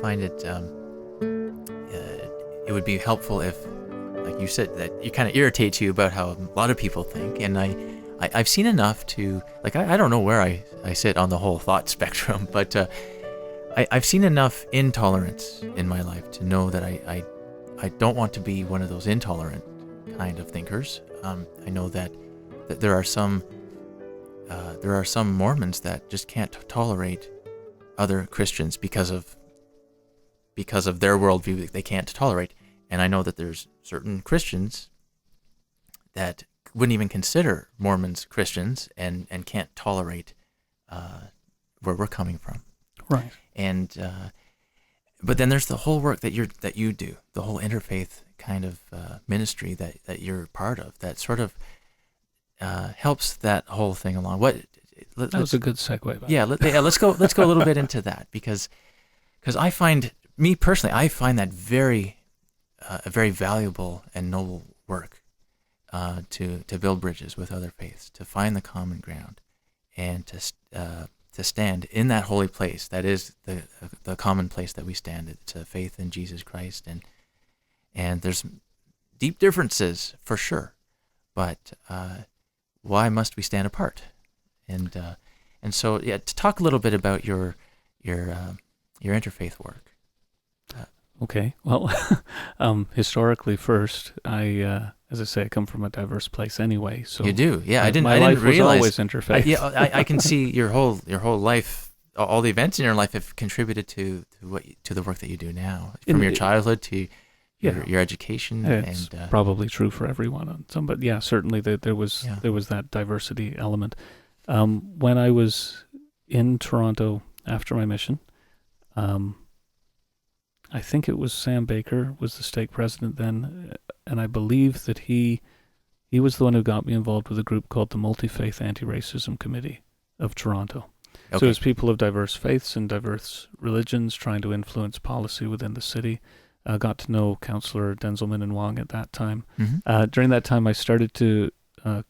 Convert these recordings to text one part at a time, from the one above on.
find it it would be helpful if, like you said, that it kind of irritates you about how a lot of people think. And I've seen enough to, like, I don't know where I sit on the whole thought spectrum, but I've seen enough intolerance in my life to know that I don't want to be one of those intolerant kind of thinkers. I know that there are some Mormons that just can't tolerate other Christians because of their worldview that they can't tolerate. And I know that there's certain Christians that wouldn't even consider Mormons Christians and can't tolerate where we're coming from. Right. And but then there's the whole work that you do, the whole interfaith kind of ministry that you're part of, that sort of helps that whole thing along. That was a good segue. Yeah, let's go a little bit into that, because I find that a very valuable and noble work to build bridges with other faiths, to find the common ground, and to stand in that holy place that is the common place that we stand. It's a faith in Jesus Christ, and there's deep differences for sure, but why must we stand apart? And so, yeah, to talk a little bit about your interfaith work. Okay. Well, historically first, as I say, I come from a diverse place anyway. So you do, yeah. I didn't realize. Was always interfaith. I can see your whole life, all the events in your life have contributed to the work that you do now, from your childhood to your education. It's probably true for everyone. But yeah, certainly there was that diversity element. When I was in Toronto after my mission, I think it was Sam Baker was the stake president then, and I believe that he was the one who got me involved with a group called the Multi-Faith Anti-Racism Committee of Toronto. Okay. So it was people of diverse faiths and diverse religions trying to influence policy within the city. I got to know Councillor Denzelman and Wong at that time. Mm-hmm. During that time, I started to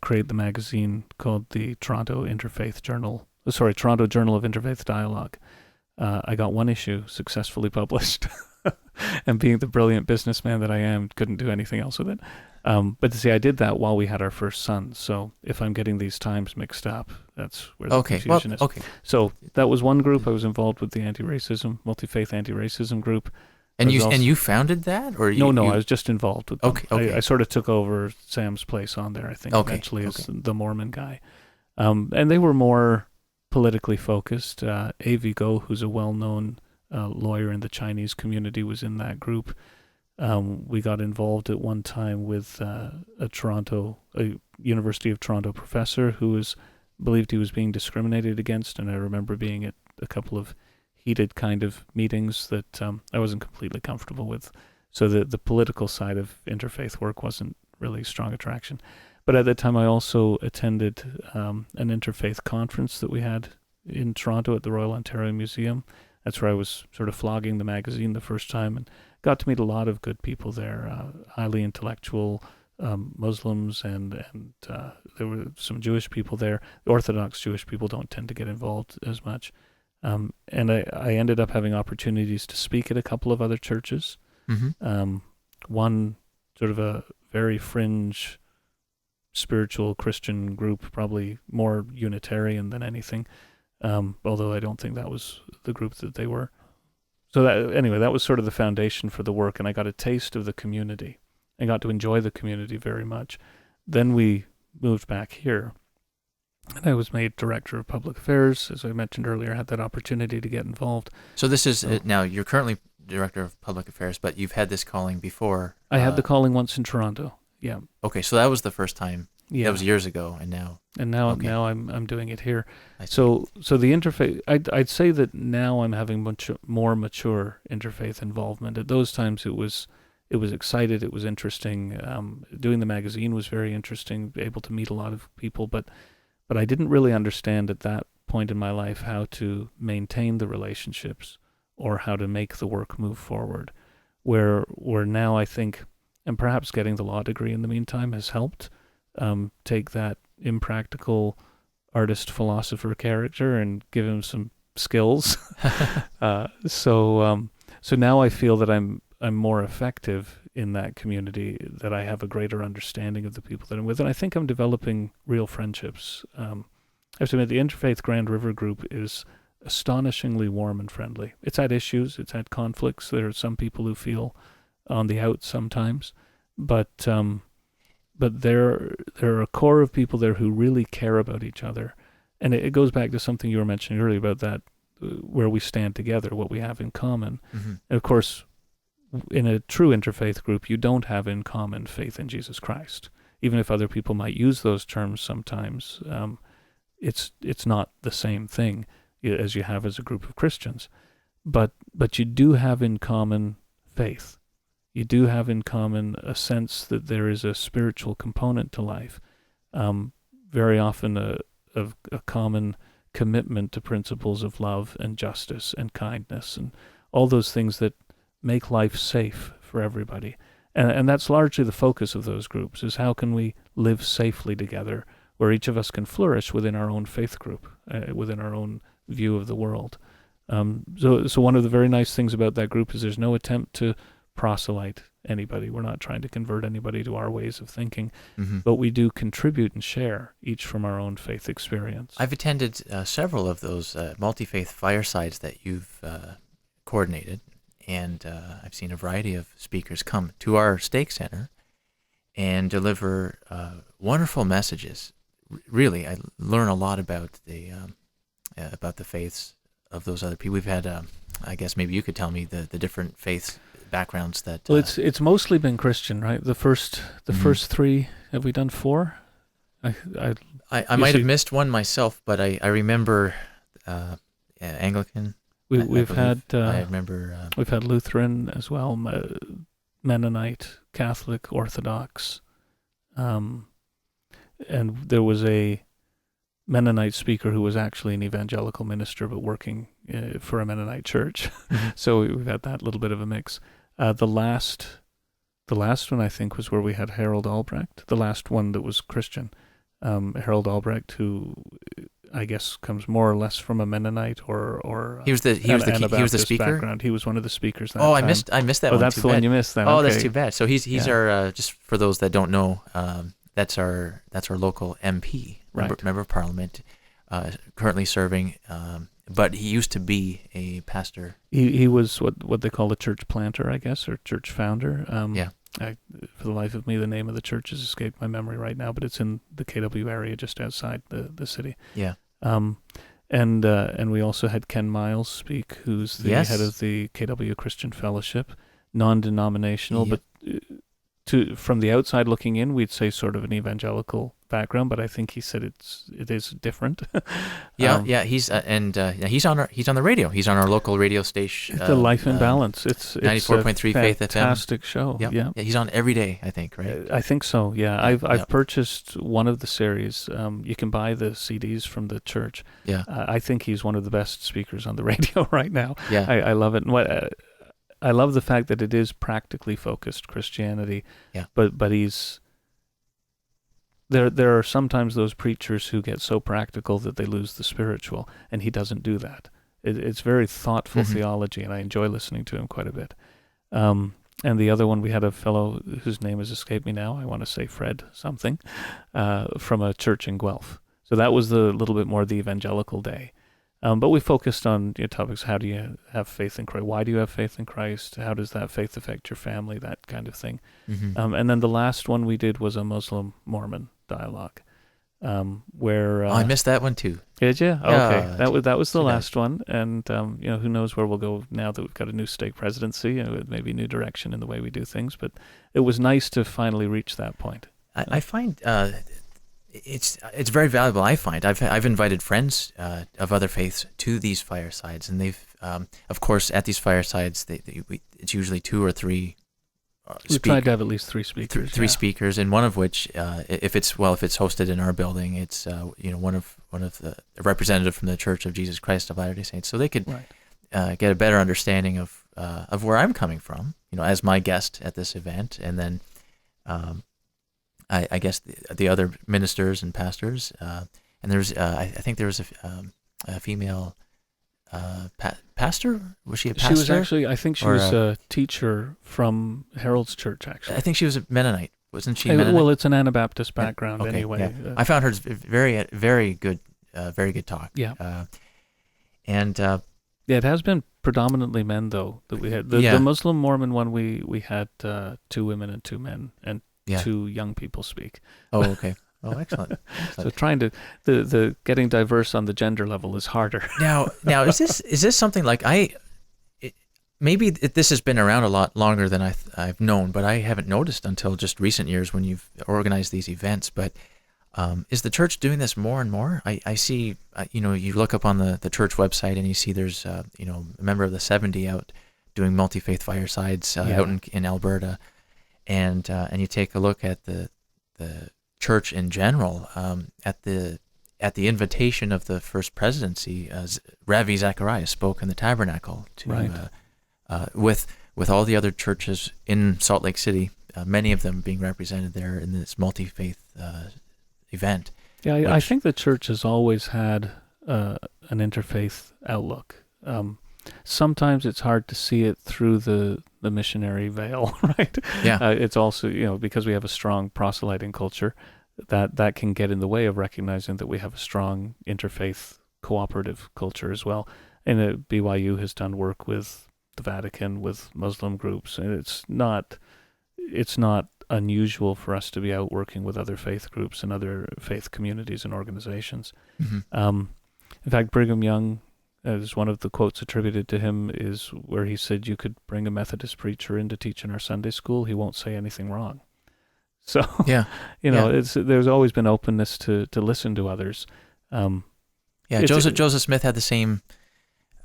create the magazine called the Toronto Journal of Interfaith Dialogue. I got one issue successfully published, and being the brilliant businessman that I am, couldn't do anything else with it. But see, I did that while we had our first son. So if I'm getting these times mixed up, that's where the confusion is. Okay. So that was one group. I was involved with the multi-faith anti-racism group. And you founded that, or no? I was just involved with them. Okay. I sort of took over Sam's place on there. I think eventually as the Mormon guy, and they were more politically focused. A.V. Go, who's a well-known lawyer in the Chinese community, was in that group. We got involved at one time with a University of Toronto professor who believed he was being discriminated against, and I remember being at a couple of heated kind of meetings that I wasn't completely comfortable with. So the political side of interfaith work wasn't really a strong attraction. But at that time, I also attended an interfaith conference that we had in Toronto at the Royal Ontario Museum. That's where I was sort of flogging the magazine the first time, and got to meet a lot of good people there, highly intellectual Muslims, and there were some Jewish people there. The Orthodox Jewish people don't tend to get involved as much. And I ended up having opportunities to speak at a couple of other churches. Mm-hmm. One sort of a very fringe spiritual Christian group, probably more Unitarian than anything, although I don't think that was the group that they were. So that was sort of the foundation for the work, and I got a taste of the community. I got to enjoy the community very much. Then we moved back here, and I was made Director of Public Affairs. As I mentioned earlier, I had that opportunity to get involved. So this is, now you're currently Director of Public Affairs, but you've had this calling before. I had the calling once in Toronto, yeah. Okay, so that was the first time. Yeah. That was years ago, and now I'm doing it here. So the interfaith, I'd say that now I'm having much more mature interfaith involvement. At those times, it was excited, it was interesting. Doing the magazine was very interesting, able to meet a lot of people, but I didn't really understand at that point in my life how to maintain the relationships or how to make the work move forward. Where now I think, and perhaps getting the law degree in the meantime has helped. Take that impractical artist philosopher character and give him some skills. So So now I feel that I'm more effective in that community, that I have a greater understanding of the people that I'm with, and I think I'm developing real friendships. I have to admit, the Interfaith Grand River group is astonishingly warm and friendly. It's had issues, it's had conflicts. There are some people who feel on the out sometimes, but there are a core of people there who really care about each other, and it goes back to something you were mentioning earlier about that, where we stand together, what we have in common. Mm-hmm. And of course, in a true interfaith group, you don't have in common faith in Jesus Christ. Even if other people might use those terms sometimes, it's not the same thing as you have as a group of Christians. But you do have in common faith. You do have in common a sense that there is a spiritual component to life. Very often a common commitment to principles of love and justice and kindness and all those things that make life safe for everybody. And that's largely the focus of those groups, is how can we live safely together where each of us can flourish within our own faith group, within our own view of the world. So one of the very nice things about that group is there's no attempt to proselyte anybody. We're not trying to convert anybody to our ways of thinking, mm-hmm. but we do contribute and share, each from our own faith experience. I've attended several of those multi-faith firesides that you've coordinated, and I've seen a variety of speakers come to our stake center and deliver wonderful messages. Really, I learn a lot about the faiths of those other people. We've had, I guess maybe you could tell me the different faiths backgrounds that. Well, it's mostly been Christian, right? The first three. Have we done four? I might have missed one myself, but I remember Anglican. We've had. I remember. We've had Lutheran as well, Mennonite, Catholic, Orthodox, and there was a Mennonite speaker who was actually an evangelical minister but working for a Mennonite church. Mm-hmm. So we've had that little bit of a mix. The last one I think was where we had Harold Albrecht. The last one that was Christian, Harold Albrecht, who I guess comes more or less from a Mennonite or he was the speaker. Background. He was one of the speakers. That time. I missed that one. Oh, that's the one you missed then. Oh, okay. That's too bad. So he's our just for those that don't know. That's our local MP, right. member of Parliament, currently serving. But he used to be a pastor. He was what they call a church planter, I guess, or church founder. Yeah. For the life of me, the name of the church has escaped my memory right now, but it's in the KW area, just outside the city. Yeah. And we also had Ken Miles speak, who's the head of the KW Christian Fellowship, non-denominational, but. From the outside looking in, we'd say sort of an evangelical background, but I think he said it is different. He's on the radio. He's on our local radio station. The Life in Balance. It's 94.3 Faith FM. Fantastic show. Yep. Yeah. He's on every day, I think, right? I think so. Yeah. I've purchased one of the series. You can buy the CDs from the church. Yeah. I think he's one of the best speakers on the radio right now. Yeah. I love it. And I love the fact that it is practically focused Christianity, but he's there are sometimes those preachers who get so practical that they lose the spiritual, and he doesn't do that. It's very thoughtful mm-hmm. theology, and I enjoy listening to him quite a bit. And the other one, we had a fellow whose name has escaped me now. I want to say Fred something, from a church in Guelph. So that was the little bit more the evangelical day. But we focused on topics. How do you have faith in Christ? Why do you have faith in Christ? How does that faith affect your family? That kind of thing. Mm-hmm. And then the last one we did was a Muslim-Mormon dialogue, where I missed that one too. Did you? Okay, that was the last one. And who knows where we'll go now that we've got a new stake presidency, with maybe new direction in the way we do things. But it was nice to finally reach that point. I find. It's very valuable. I find I've invited friends of other faiths to these firesides, and they've of course at these firesides it's usually two or three. We've tried to have at least three speakers. Three speakers, and one of which, if it's hosted in our building, it's one of the representative from the Church of Jesus Christ of Latter-day Saints, so they could get a better understanding of where I'm coming from, as my guest at this event, and then. I guess the other ministers and pastors, and there's I think there was a female pastor? Was she a pastor? She was actually, I think she was a teacher from Harold's Church, actually. I think she was a Mennonite. Wasn't she Mennonite? Well, it's an Anabaptist background anyway. Yeah. I found her very good talk. Yeah. Yeah, it has been predominantly men, though, that we had. The Muslim Mormon one, we had 2 women and 2 men, and 2 young people speak. Oh, okay. Oh, excellent. So trying to the getting diverse on the gender level is harder. Now is this something like maybe this has been around a lot longer than I've known, but I haven't noticed until just recent years when you've organized these events. But is the church doing this more and more? I see, you look up on the church website and you see there's a member of the 70 out doing multi-faith firesides out in Alberta, and you take a look at the church in general, at the invitation of the First Presidency, Ravi Zacharias spoke in the Tabernacle to with all the other churches in Salt Lake City, many of them being represented there in this multi-faith event. Yeah, I think the church has always had an interfaith outlook. Sometimes it's hard to see it through the missionary veil, right? Yeah. It's also, because we have a strong proselyting culture, that can get in the way of recognizing that we have a strong interfaith cooperative culture as well. And BYU has done work with the Vatican, with Muslim groups, and it's not unusual for us to be out working with other faith groups and other faith communities and organizations. Mm-hmm. In fact, Brigham Young, as one of the quotes attributed to him, is where he said, "You could bring a Methodist preacher in to teach in our Sunday school, he won't say anything wrong." So, there's always been openness to listen to others. Joseph Smith had the same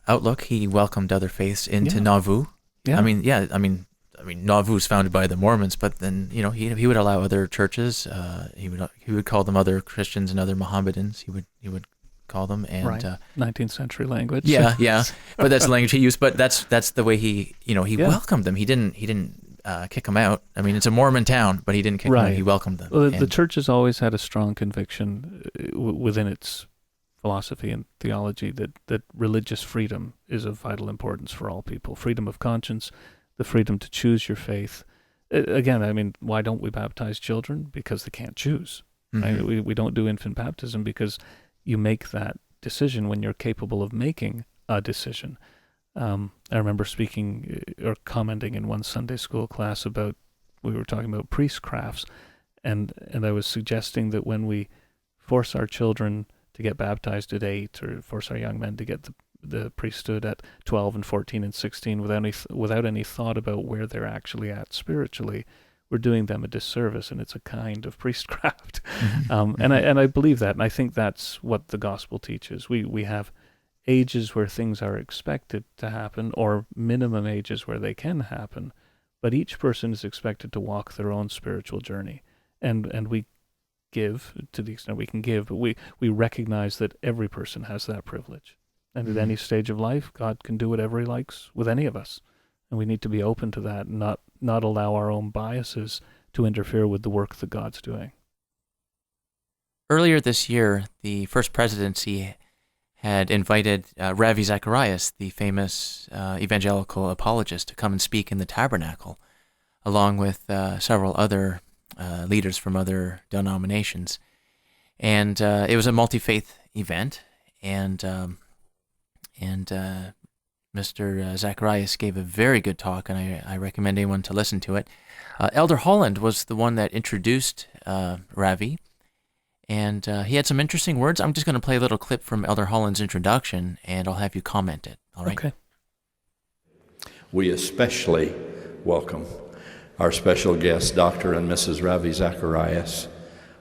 outlook. He welcomed other faiths into Nauvoo. Yeah. I mean, Nauvoo is founded by the Mormons, but then he would allow other churches. He would call them other Christians and other Mohammedans. He would call them, and 19th century language. Yeah, but that's the language he used. But that's the way he welcomed them. He didn't kick them out. I mean, it's a Mormon town, but he didn't kick them out. He welcomed them. Well, the church has always had a strong conviction within its philosophy and theology that religious freedom is of vital importance for all people. Freedom of conscience, the freedom to choose your faith. Again, I mean, why don't we baptize children? Because they can't choose. Mm-hmm. Right? We don't do infant baptism because you make that decision when you're capable of making a decision. I remember speaking or commenting in one Sunday school class we were talking about priestcrafts, and I was suggesting that when we force our children to get baptized at 8, or force our young men to get the priesthood at 12 and 14 and 16 without any thought about where they're actually at spiritually, we're doing them a disservice, and it's a kind of priestcraft. And I believe that, and I think that's what the gospel teaches. We have ages where things are expected to happen, or minimum ages where they can happen, but each person is expected to walk their own spiritual journey, and we give to the extent we can give, but we recognize that every person has that privilege. And at any stage of life, God can do whatever he likes with any of us. And we need to be open to that and not allow our own biases to interfere with the work that God's doing. Earlier this year, the First Presidency had invited Ravi Zacharias, the famous Evangelical Apologist, to come and speak in the Tabernacle, along with several other leaders from other denominations. And it was a multi-faith event, and Mr. Zacharias gave a very good talk, and I recommend anyone to listen to it. Elder Holland was the one that introduced Ravi, and he had some interesting words. I'm just going to play a little clip from Elder Holland's introduction, and I'll have you comment it. All right? Okay. We especially welcome our special guests, Dr. and Mrs. Ravi Zacharias.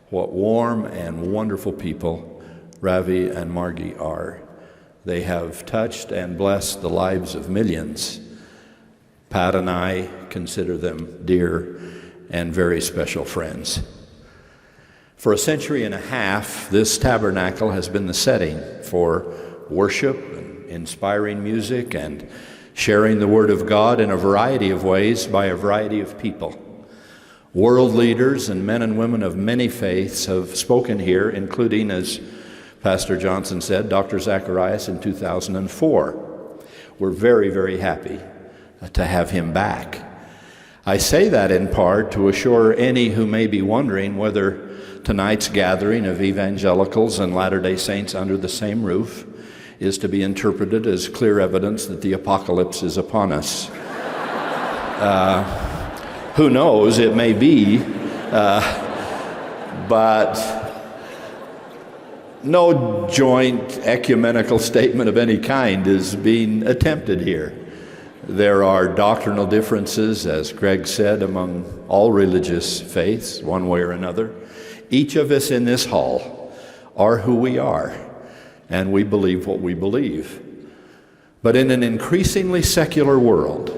What warm and wonderful people Ravi and Margie are. They have touched and blessed the lives of millions. Pat and I consider them dear and very special friends. For a century and a half, this tabernacle has been the setting for worship and inspiring music and sharing the Word of God in a variety of ways by a variety of people. World leaders and men and women of many faiths have spoken here, including, as Pastor Johnson said, Dr. Zacharias in 2004. We're very, very happy to have him back. I say that in part to assure any who may be wondering whether tonight's gathering of evangelicals and Latter-day Saints under the same roof is to be interpreted as clear evidence that the apocalypse is upon us. Who knows, it may be, but no joint ecumenical statement of any kind is being attempted here. There are doctrinal differences, as Greg said, among all religious faiths, one way or another. Each of us in this hall are who we are, and we believe what we believe. But in an increasingly secular world,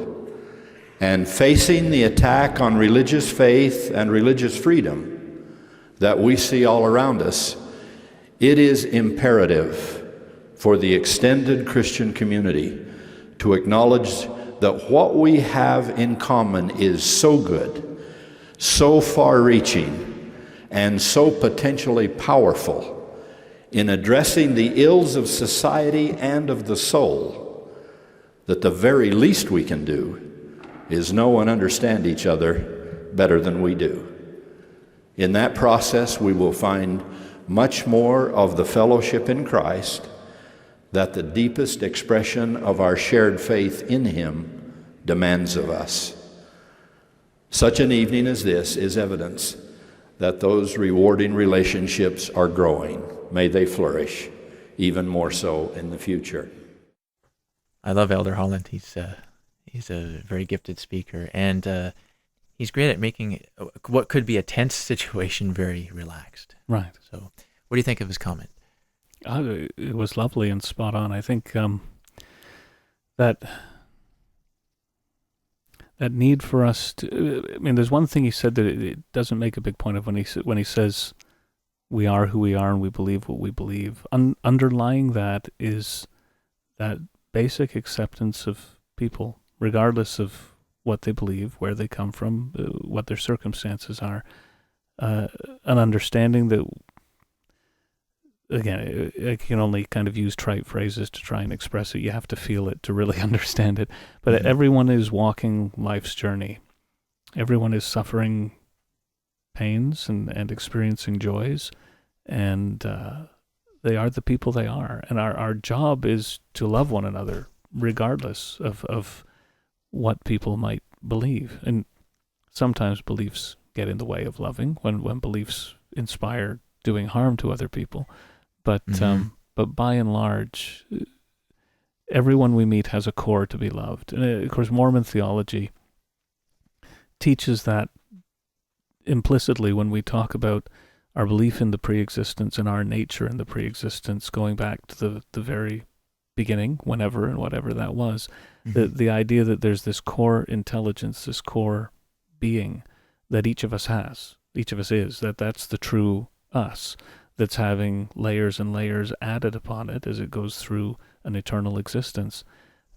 and facing the attack on religious faith and religious freedom that we see all around us, it is imperative for the extended Christian community to acknowledge that what we have in common is so good, so far-reaching, and so potentially powerful in addressing the ills of society and of the soul that the very least we can do is know and understand each other better than we do. In that process, we will find much more of the fellowship in Christ that the deepest expression of our shared faith in Him demands of us. Such an evening as this is evidence that those rewarding relationships are growing. May they flourish, even more so in the future. I love Elder Holland. He's a very gifted speaker, and he's great at making what could be a tense situation very relaxed. Right. So, what do you think of his comment? It was lovely and spot on. I think that need for us to. I mean, there's one thing he said that it doesn't make a big point of when he says we are who we are and we believe what we believe. Underlying that is that basic acceptance of people, regardless of what they believe, where they come from, what their circumstances are, an understanding that, again, I can only kind of use trite phrases to try and express it. You have to feel it to really understand it. But everyone is walking life's journey. Everyone is suffering pains and experiencing joys, and they are the people they are. And our job is to love one another, regardless of what people might believe. And sometimes beliefs get in the way of loving when beliefs inspire doing harm to other people. But by and large, everyone we meet has a core to be loved. And of course, Mormon theology teaches that implicitly when we talk about our belief in the pre-existence and our nature in the pre-existence, going back to the very beginning, whenever and whatever that was. The idea that there's this core intelligence, this core being that each of us has, each of us is, that's the true us, that's having layers and layers added upon it as it goes through an eternal existence.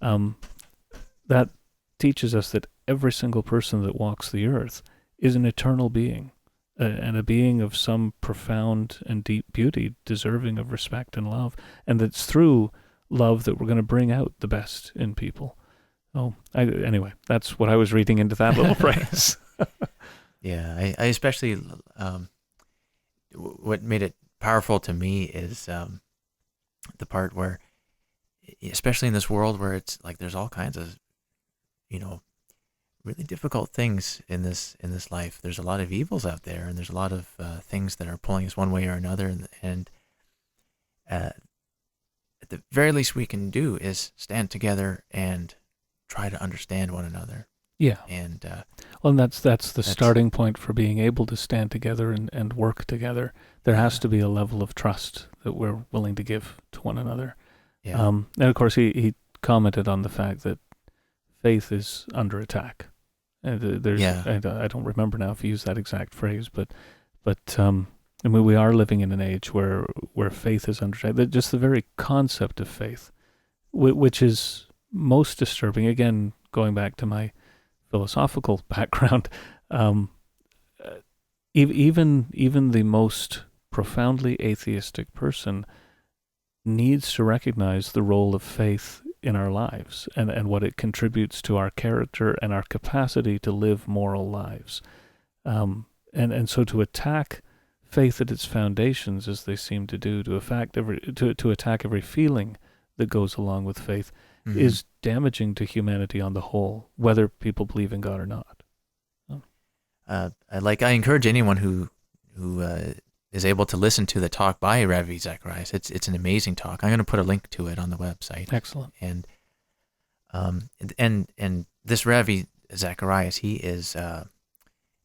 That teaches us that every single person that walks the earth is an eternal being, and a being of some profound and deep beauty, deserving of respect and love, and that's through love that we're going to bring out the best in people. Anyway, that's what I was reading into that little phrase. Yeah, I especially, what made it powerful to me is the part where, especially in this world where it's like there's all kinds of, really difficult things in this life. There's a lot of evils out there, and there's a lot of things that are pulling us one way or another, and at the very least we can do is stand together and try to understand one another. Yeah. And that's the starting point for being able to stand together and work together. There has to be a level of trust that we're willing to give to one another. Yeah. And of course he commented on the fact that faith is under attack. I don't remember now if he used that exact phrase, but I mean, we are living in an age where faith is under attack. Just the very concept of faith, which is most disturbing. Again, going back to my philosophical background, even the most profoundly atheistic person needs to recognize the role of faith in our lives and what it contributes to our character and our capacity to live moral lives. And so to attack faith at its foundations, as they seem to do, to attack every feeling that goes along with faith, is damaging to humanity on the whole, whether people believe in God or not. I encourage anyone who is able to listen to the talk by Ravi Zacharias. It's an amazing talk. I'm going to put a link to it on the website. Excellent. And this Ravi Zacharias, he is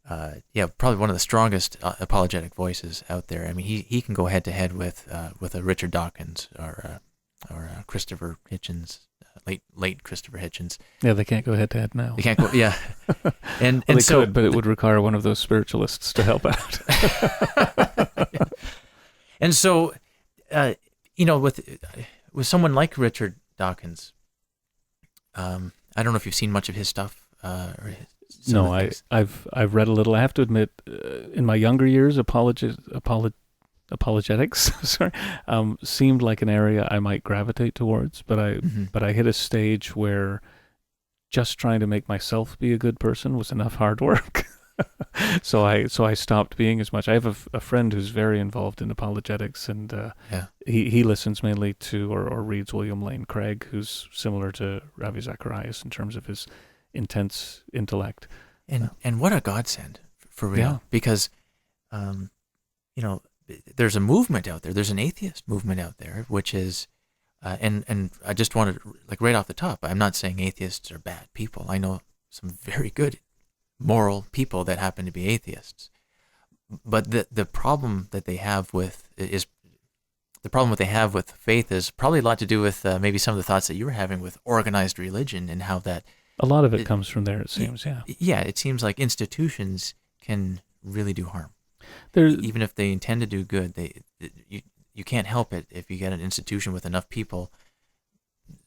probably one of the strongest apologetic voices out there. I mean, he can go head to head with a Richard Dawkins or Christopher Hitchens. Late Christopher Hitchens. Yeah, they can't go head to head now. They can't go. Yeah, and they so, could, but it would require one of those spiritualists to help out. And so, with someone like Richard Dawkins, I don't know if you've seen much of his stuff. No, I've read a little. I have to admit, in my younger years, apologetics seemed like an area I might gravitate towards, but I hit a stage where just trying to make myself be a good person was enough hard work. so I stopped being as much. I have a friend who's very involved in apologetics, and he listens mainly to or reads William Lane Craig, who's similar to Ravi Zacharias in terms of his intense intellect. And what a godsend, for real, because there's a movement out there. There's an atheist movement out there, which is, and I just wanted, like right off the top, I'm not saying atheists are bad people. I know some very good, moral people that happen to be atheists. But the problem that they have with faith is probably a lot to do with maybe some of the thoughts that you were having with organized religion and how that. A lot of it comes from there, it seems. Yeah. Yeah, it seems like institutions can really do harm. Even if they intend to do good, you can't help it. If you get an institution with enough people,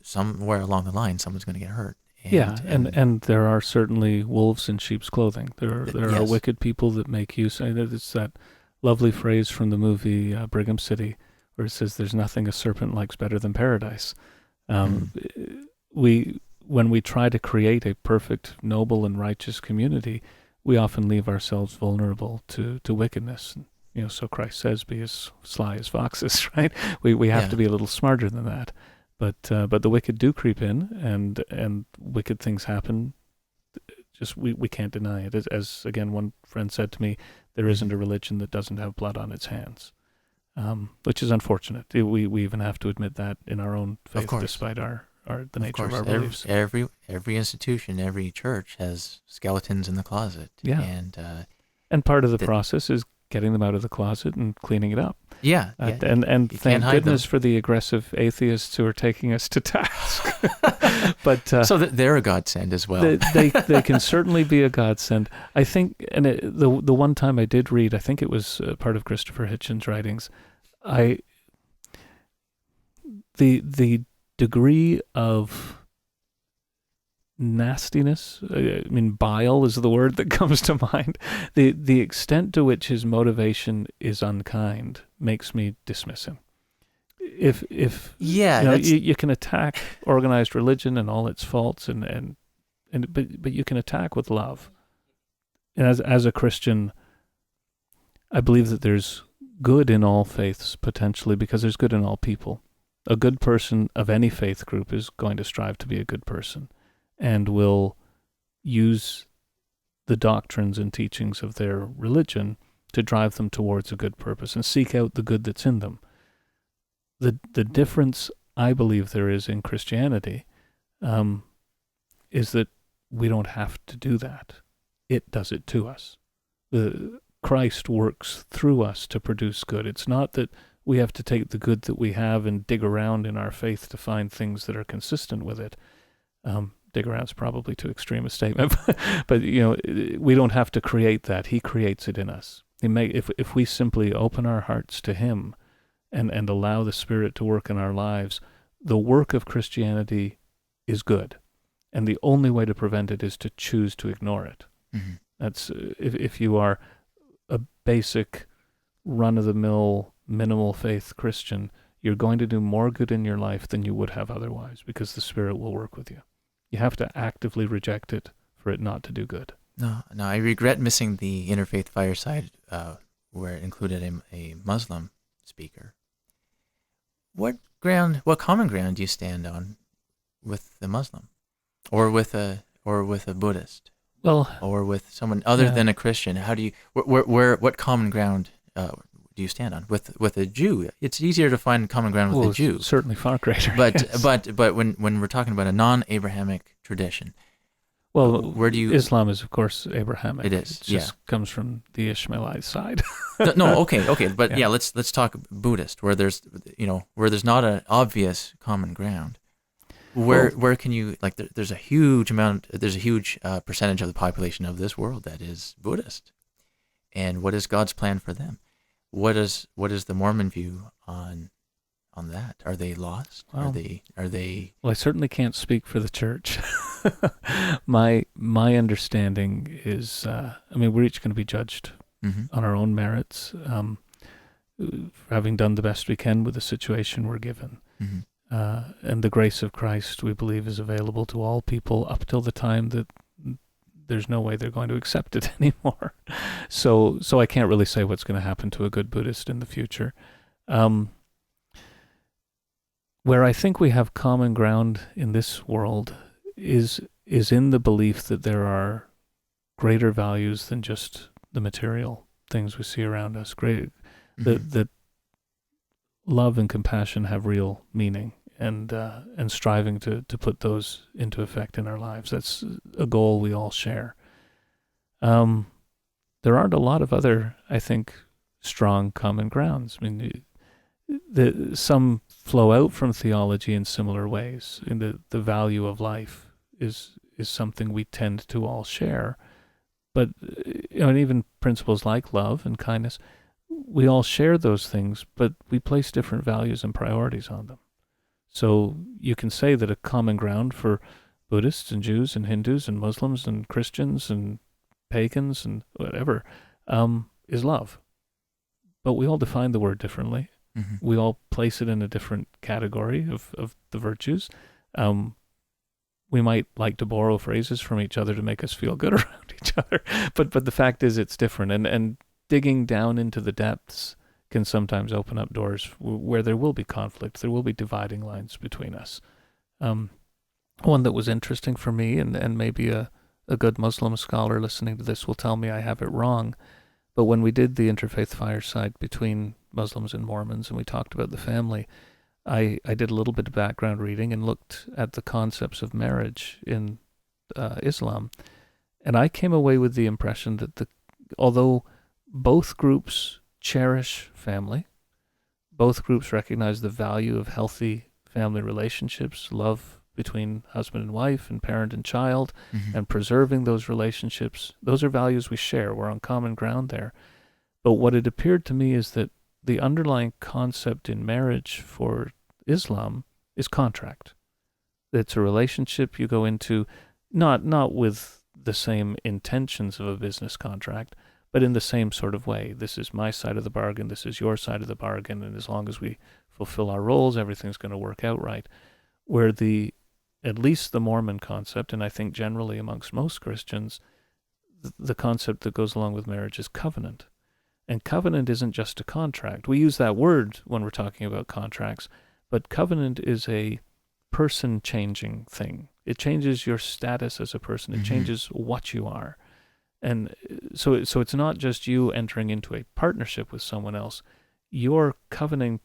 somewhere along the line, someone's going to get hurt. And there are certainly wolves in sheep's clothing. There are wicked people that make use. It's that lovely phrase from the movie Brigham City, where it says, "There's nothing a serpent likes better than paradise." When we try to create a perfect, noble, and righteous community, we often leave ourselves vulnerable to wickedness. So Christ says, "Be as sly as foxes," right? We have to be a little smarter than that. But the wicked do creep in, and wicked things happen. Just we can't deny it. As again, one friend said to me, there isn't a religion that doesn't have blood on its hands, which is unfortunate. We even have to admit that in our own faith, despite the nature of our beliefs. Every institution, every church has skeletons in the closet. Yeah. And part of the process is getting them out of the closet and cleaning it up. Yeah. And thank goodness for the aggressive atheists who are taking us to task. But so they're a godsend as well. They can certainly be a godsend. I think, and the one time I did read, I think it was part of Christopher Hitchens' writings, the degree of nastiness, bile is the word that comes to mind. The extent to which his motivation is unkind makes me dismiss him. If you can attack organized religion and all its faults, but you can attack with love. And as a Christian, I believe that there's good in all faiths potentially, because there's good in all people. A good person of any faith group is going to strive to be a good person and will use the doctrines and teachings of their religion to drive them towards a good purpose and seek out the good that's in them. The difference I believe there is in Christianity is that we don't have to do that. It does it to us. Christ works through us to produce good. It's not that we have to take the good that we have and dig around in our faith to find things that are consistent with it. Dig around is probably too extreme a statement, but we don't have to create that. He creates it in us. If we simply open our hearts to Him and allow the Spirit to work in our lives, the work of Christianity is good, and the only way to prevent it is to choose to ignore it. Mm-hmm. That's if you are a basic, run-of-the-mill, minimal faith Christian, you're going to do more good in your life than you would have otherwise, because the Spirit will work with you. You have to actively reject it for it not to do good. No, I regret missing the Interfaith Fireside where it included a Muslim speaker. What common ground do you stand on with the Muslim, or with a Buddhist, or with someone other than a Christian? How do you what common ground do you stand on with a Jew? It's easier to find common ground with a Jew, certainly far greater. But yes. but when we're talking about a non-Abrahamic tradition, where do you? Islam is, of course, Abrahamic. It is. It just comes from the Ishmaelite side. Okay, but let's talk Buddhist, where there's not an obvious common ground. Where can you, like, there's a huge percentage of the population of this world that is Buddhist, and what is God's plan for them? What is the Mormon view on that? Are they lost? Well, are they? Well, I certainly can't speak for the church. My understanding is, we're each going to be judged on our own merits, for having done the best we can with the situation we're given. And the grace of Christ, we believe, is available to all people up till the time that there's no way they're going to accept it anymore. So I can't really say what's going to happen to a good Buddhist in the future. Where I think we have common ground in this world is in the belief that there are greater values than just the material things we see around us. That love and compassion have real meaning, and striving to put those into effect in our lives. That's a goal we all share. There aren't a lot of other, I think, strong common grounds. I mean, some flow out from theology in similar ways. In the value of life is something we tend to all share. But and even principles like love and kindness, we all share those things, but we place different values and priorities on them. So you can say that a common ground for Buddhists and Jews and Hindus and Muslims and Christians and pagans and whatever is love. But we all define the word differently. We all place it in a different category of the virtues. We might like to borrow phrases from each other to make us feel good around each other, but the fact is it's different. And digging down into the depths can sometimes open up doors where there will be conflict, there will be dividing lines between us. One that was interesting for me, and maybe a good Muslim scholar listening to this will tell me I have it wrong, but when we did the Interfaith Fireside between Muslims and Mormons and we talked about the family, I did a little bit of background reading and looked at the concepts of marriage in Islam, and I came away with the impression that although both groups cherish family, both groups recognize the value of healthy family relationships, love between husband and wife and parent and child, and preserving those relationships. Those are values we share. We're on common ground there. But what it appeared to me is that the underlying concept in marriage for Islam is contract. It's a relationship you go into not with the same intentions of a business contract, but in the same sort of way. This is my side of the bargain, this is your side of the bargain, and as long as we fulfill our roles, everything's going to work out right. Where at least the Mormon concept, and I think generally amongst most Christians, the concept that goes along with marriage is covenant. And covenant isn't just a contract. We use that word when we're talking about contracts, but covenant is a person-changing thing. It changes your status as a person. It changes what you are. And so it's not just you entering into a partnership with someone else. You're covenanting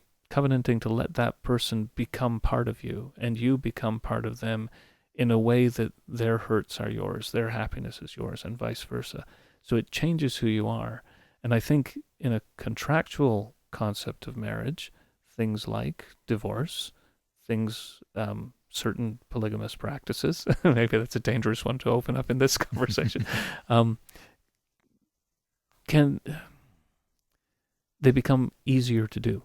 to let that person become part of you, and you become part of them in a way that their hurts are yours, their happiness is yours, and vice versa. So it changes who you are. And I think in a contractual concept of marriage, things like divorce, certain polygamous practices, maybe that's a dangerous one to open up in this conversation, they become easier to do,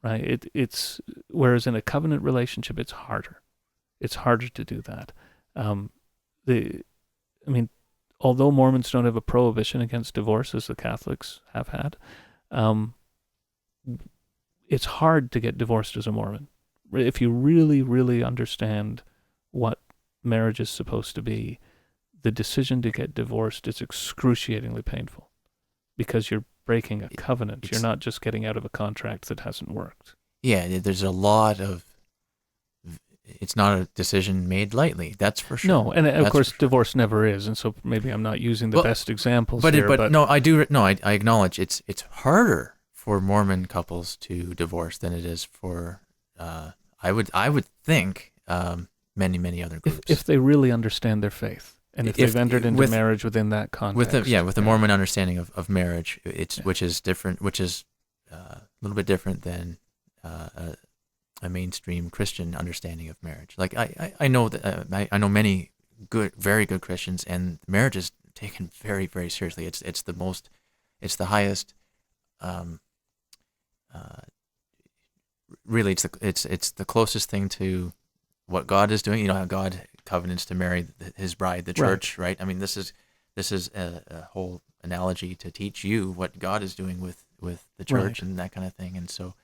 right? It's whereas in a covenant relationship, it's harder. It's harder to do that. Although Mormons don't have a prohibition against divorce as the Catholics have had, it's hard to get divorced as a Mormon. If you really, really understand what marriage is supposed to be, the decision to get divorced is excruciatingly painful because you're breaking a covenant. You're not just getting out of a contract that hasn't worked. Yeah, there's a lot of... It's not a decision made lightly, that's for sure. No, and of course, divorce never is, and so maybe I'm not using the best examples here. But no, I acknowledge it's harder for Mormon couples to divorce than it is for, I would think, many other groups. If they really understand their faith, and if they've entered into marriage within that context. With the Mormon understanding of marriage, which is different, which is a little bit different than a mainstream Christian understanding of marriage. Like I know that I know many very good Christians, and marriage is taken very, very seriously. It's the highest. Really, it's the closest thing to what God is doing. You know how God covenants to marry His bride, the church, right? I mean, this is a whole analogy to teach you what God is doing with the church and that kind of thing, and so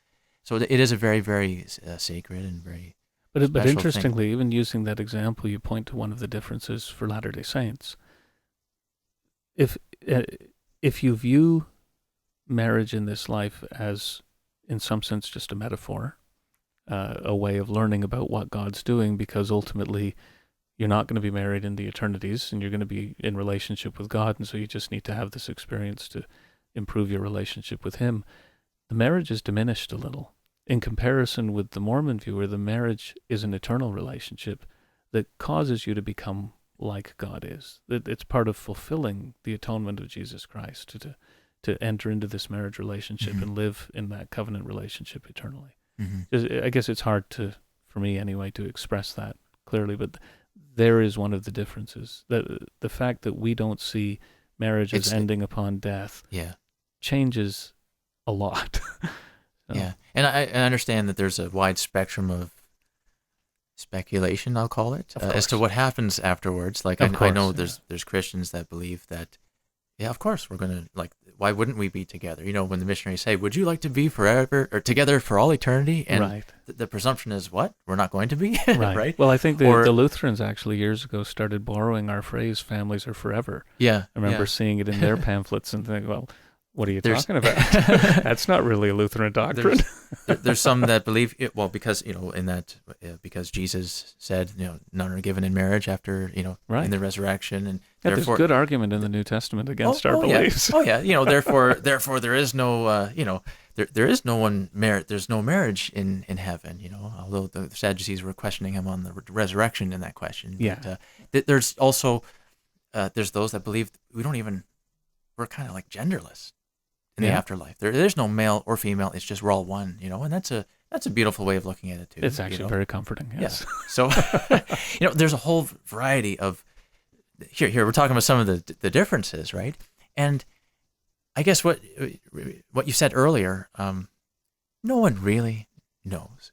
it is a very, very sacred and very. But interestingly, thing. Even using that example, you point to one of the differences for Latter-day Saints. If you view marriage in this life as, in some sense, just a metaphor, a way of learning about what God's doing, because ultimately you're not going to be married in the eternities, and you're going to be in relationship with God, and so you just need to have this experience to improve your relationship with Him. The marriage is diminished a little. In comparison with the Mormon view, where the marriage is an eternal relationship that causes you to become like God is. That it's part of fulfilling the atonement of Jesus Christ to enter into this marriage relationship and live in that covenant relationship eternally. I guess it's hard for me anyway, to express that clearly, but there is one of the differences. The fact that we don't see marriage as ending upon death changes a lot. Yeah, and I understand that there's a wide spectrum of speculation, I'll call it, as to what happens afterwards. Like I know there's Christians that believe that, of course we're going to, like, why wouldn't we be together? You know, when the missionaries say, would you like to be forever or together for all eternity? And the presumption is, what? We're not going to be? Right? Well, I think the Lutherans actually years ago started borrowing our phrase, families are forever. Yeah. I remember seeing it in their pamphlets and thinking, well, what are you talking about? That's not really a Lutheran doctrine. There's some that believe it, well, because, you know, in that, because Jesus said, you know, none are given in marriage after, you know, in the resurrection, and therefore there's good argument in the New Testament against our beliefs. You know, therefore there is no, you know, there is no one there's no marriage in heaven, you know, although the Sadducees were questioning him on the resurrection in that question. Yeah. But, there's also, there's those that believe we're kind of like genderless in the afterlife. There's no male or female. It's just we're all one, you know, and that's a beautiful way of looking at it too. It's actually very comforting. Yes. Yeah. So, you know, there's a whole variety of here. We're talking about some of the differences, right? And I guess what you said earlier, no one really knows.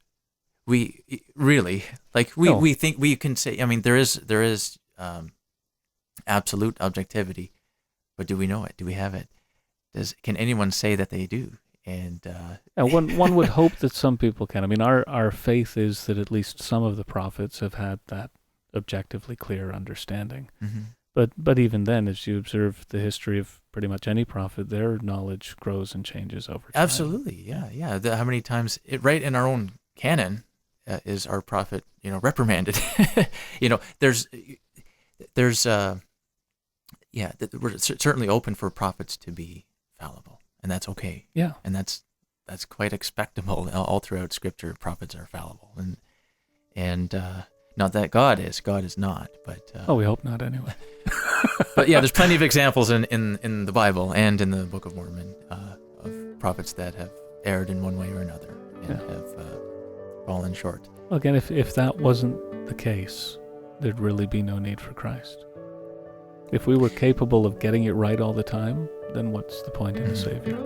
We really we think we can say. I mean, there is absolute objectivity, but do we know it? Do we have it? Can anyone say that they do? And one would hope that some people can. I mean, our faith is that at least some of the prophets have had that objectively clear understanding. But even then, as you observe the history of pretty much any prophet, their knowledge grows and changes over time. Absolutely, yeah. How many times, right in our own canon, is our prophet, you know, reprimanded? You know, we're certainly open for prophets to be fallible, and that's okay. Yeah, and that's quite expectable. All throughout Scripture, prophets are fallible, and not that God is not, but we hope not anyway. But yeah, there's plenty of examples in the Bible and in the Book of Mormon of prophets that have erred in one way or another and have fallen short. Well, again, if that wasn't the case, there'd really be no need for Christ. If we were capable of getting it right all the time, then what's the point in a Savior?